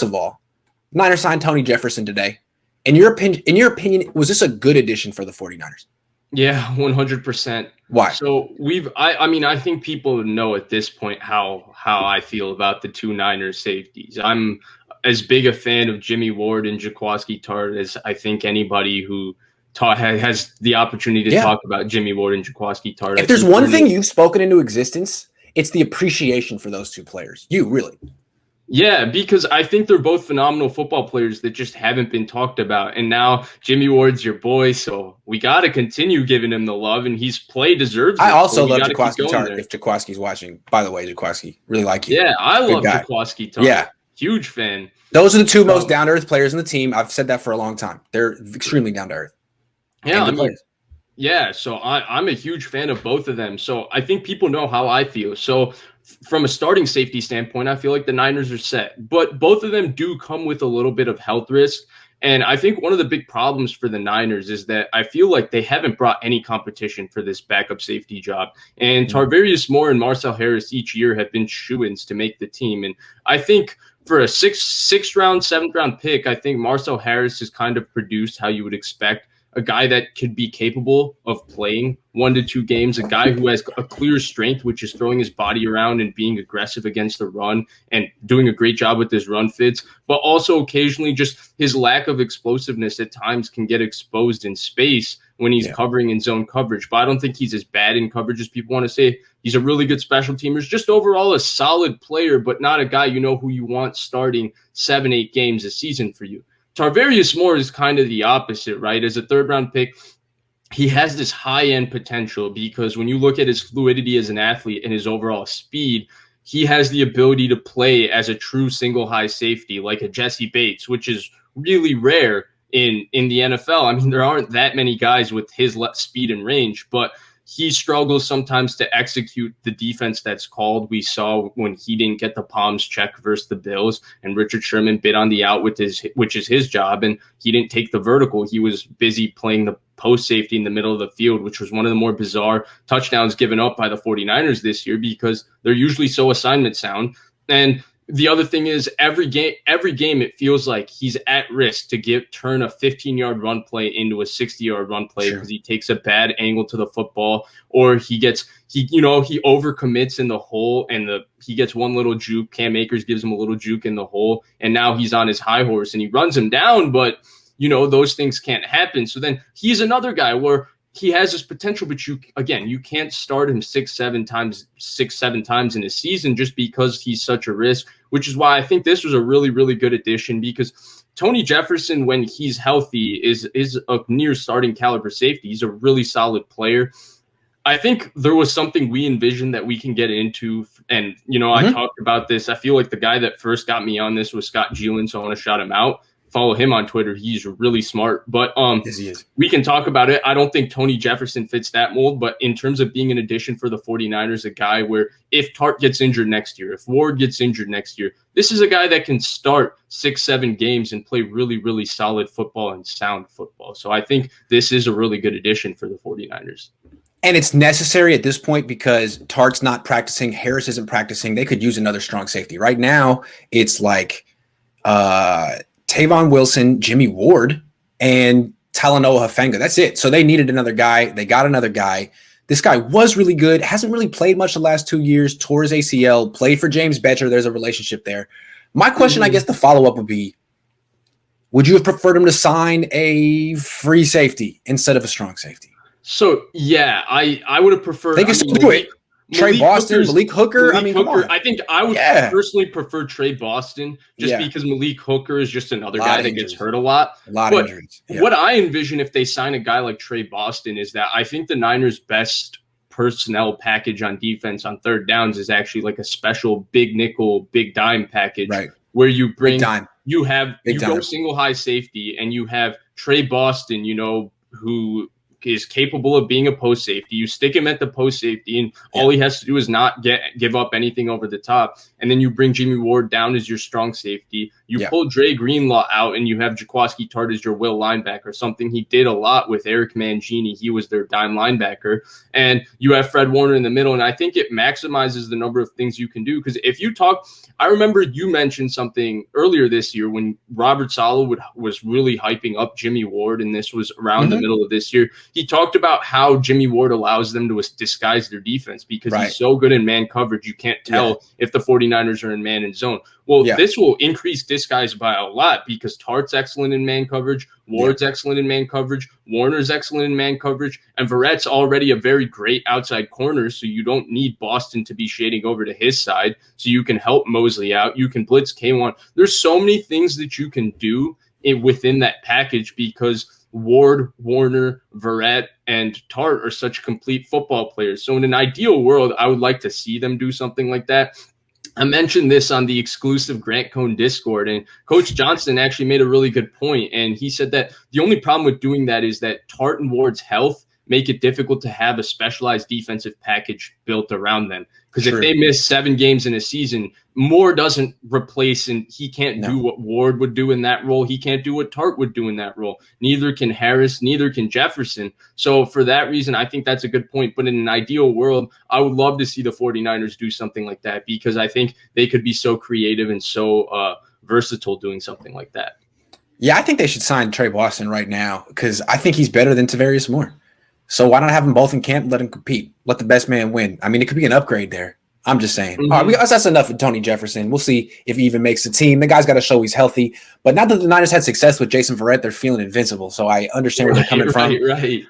of all, Niners signed Tony Jefferson today. In your opinion, was this a good addition for the 49ers? Yeah, 100%. Why? So I think people know at this point how I feel about the two Niners safeties. I'm as big a fan of Jimmy Ward and Jaquiski Tartt as I think anybody who has the opportunity to talk about Jimmy Ward and Jaquiski Tartt. If there's one thing you've spoken into existence, it's the appreciation for those two players. Really. Yeah, because I think they're both phenomenal football players that just haven't been talked about. And now Jimmy Ward's your boy, so we got to continue giving him the love, and he's deserves it. I also love Jaquiski Tartt. If Jaquiski's watching, by the way, Jaquiski, really like you. Yeah, I love Jaquiski Tartt. Yeah. Huge fan. Those are the two most down-to-earth players in the team. I've said that for a long time. They're extremely down-to-earth. Yeah, so I'm a huge fan of both of them. So I think people know how I feel. So from a starting safety standpoint, I feel like the Niners are set. But both of them do come with a little bit of health risk. And I think one of the big problems for the Niners is that I feel like they haven't brought any competition for this backup safety job. And Tarvarius Moore and Marcel Harris each year have been shoo-ins to make the team. And I think for a sixth round, seventh round pick, I think Marcel Harris has kind of produced how you would expect a guy that could be capable of playing 1 to 2 games, a guy who has a clear strength, which is throwing his body around and being aggressive against the run and doing a great job with his run fits, but also occasionally just his lack of explosiveness at times can get exposed in space when he's covering in zone coverage. But I don't think he's as bad in coverage as people want to say. He's a really good special teamer, just overall a solid player, but not a guy who you want starting 7-8 games a season for you. Tarvarius Moore is kind of the opposite, right? As a third-round pick, he has this high-end potential because when you look at his fluidity as an athlete and his overall speed, he has the ability to play as a true single-high safety like a Jesse Bates, which is really rare in the NFL. I mean, there aren't that many guys with his speed and range, but he struggles sometimes to execute the defense that's called. We saw when he didn't get the palms check versus the Bills, and Richard Sherman bit on the out which is his job, and he didn't take the vertical. He was busy playing the post safety in the middle of the field, which was one of the more bizarre touchdowns given up by the 49ers this year because they're usually so assignment sound. And the other thing is every game it feels like he's at risk to turn a 15-yard run play into a 60-yard run play because he takes a bad angle to the football, or he overcommits in the hole and he gets one little juke. Cam Akers gives him a little juke in the hole, and now he's on his high horse and he runs him down, but those things can't happen. So then he's another guy where he has this potential, but you can't start him 6-7 times in a season just because he's such a risk, which is why I think this was a really, really good addition because Tony Jefferson, when he's healthy, is a near starting caliber safety. He's a really solid player. I think there was something we envisioned that we can get into. And, I talked about this. I feel like the guy that first got me on this was Scott Gielan, so I want to shout him out. Follow him on Twitter. He's really smart, but we can talk about it. I don't think Tony Jefferson fits that mold, but in terms of being an addition for the 49ers, a guy where if Tartt gets injured next year, if Ward gets injured next year, this is a guy that can start 6-7 games and play really, really solid football and sound football. So I think this is a really good addition for the 49ers. And it's necessary at this point because Tartt's not practicing. Harris isn't practicing. They could use another strong safety. Right now, it's like Tavon Wilson, Jimmy Ward, and Talanoa Hufanga. That's it. So they needed another guy. They got another guy. This guy was really good. Hasn't really played much the last 2 years. Tore his ACL. Played for James Betcher. There's a relationship there. My question, I guess the follow-up would be, would you have preferred him to sign a free safety instead of a strong safety? So, yeah, I would have preferred. They can still do it. Trey Boston, Malik Hooker. Come on. I think I would personally prefer Trey Boston just because Malik Hooker is just another guy that gets hurt a lot. A lot of injuries. Yeah. What I envision if they sign a guy like Trey Boston is that I think the Niners' best personnel package on defense on third downs is actually like a special big nickel, big dime package where you bring you go single high safety and you have Trey Boston, who is capable of being a post safety. You stick him at the post safety, and all he has to do is not give up anything over the top. And then you bring Jimmy Ward down as your strong safety. You Yeah. pull Dre Greenlaw out and you have Jaquaski Tart as your will linebacker, something he did a lot with Eric Mangini. He was their dime linebacker. And you have Fred Warner in the middle. And I think it maximizes the number of things you can do. Because if you talk, I remember you mentioned something earlier this year when Robert Saleh was really hyping up Jimmy Ward, and this was around the middle of this year. He talked about how Jimmy Ward allows them to disguise their defense because he's so good in man coverage. You can't tell if the 49ers are in man and zone. Well, this will increase disguise by a lot because Tart's excellent in man coverage, Ward's excellent in man coverage, Warner's excellent in man coverage, and Verrett's already a very great outside corner, so you don't need Boston to be shading over to his side, so you can help Mosley out. You can blitz K1. There's so many things that you can do within that package because Ward, Warner, Verrett, and Tart are such complete football players. So in an ideal world, I would like to see them do something like that. I mentioned this on the exclusive Grant Cohn Discord, and Coach Johnston actually made a really good point. And he said that the only problem with doing that is that Tart and Ward's health make it difficult to have a specialized defensive package built around them. Because if they miss 7 games in a season, Moore doesn't replace, and he can't do what Ward would do in that role. He can't do what Tart would do in that role. Neither can Harris, neither can Jefferson. So for that reason, I think that's a good point. But in an ideal world, I would love to see the 49ers do something like that because I think they could be so creative and so versatile doing something like that. Yeah, I think they should sign Trey Boston right now because I think he's better than Tavarius Moore. So why not have them both in camp and let them compete? Let the best man win. I mean, it could be an upgrade there. I'm just saying. All right, that's enough of Tony Jefferson. We'll see if he even makes the team. The guy's got to show he's healthy. But now that the Niners had success with Jason Verrett, they're feeling invincible. So I understand where they're coming from. Right.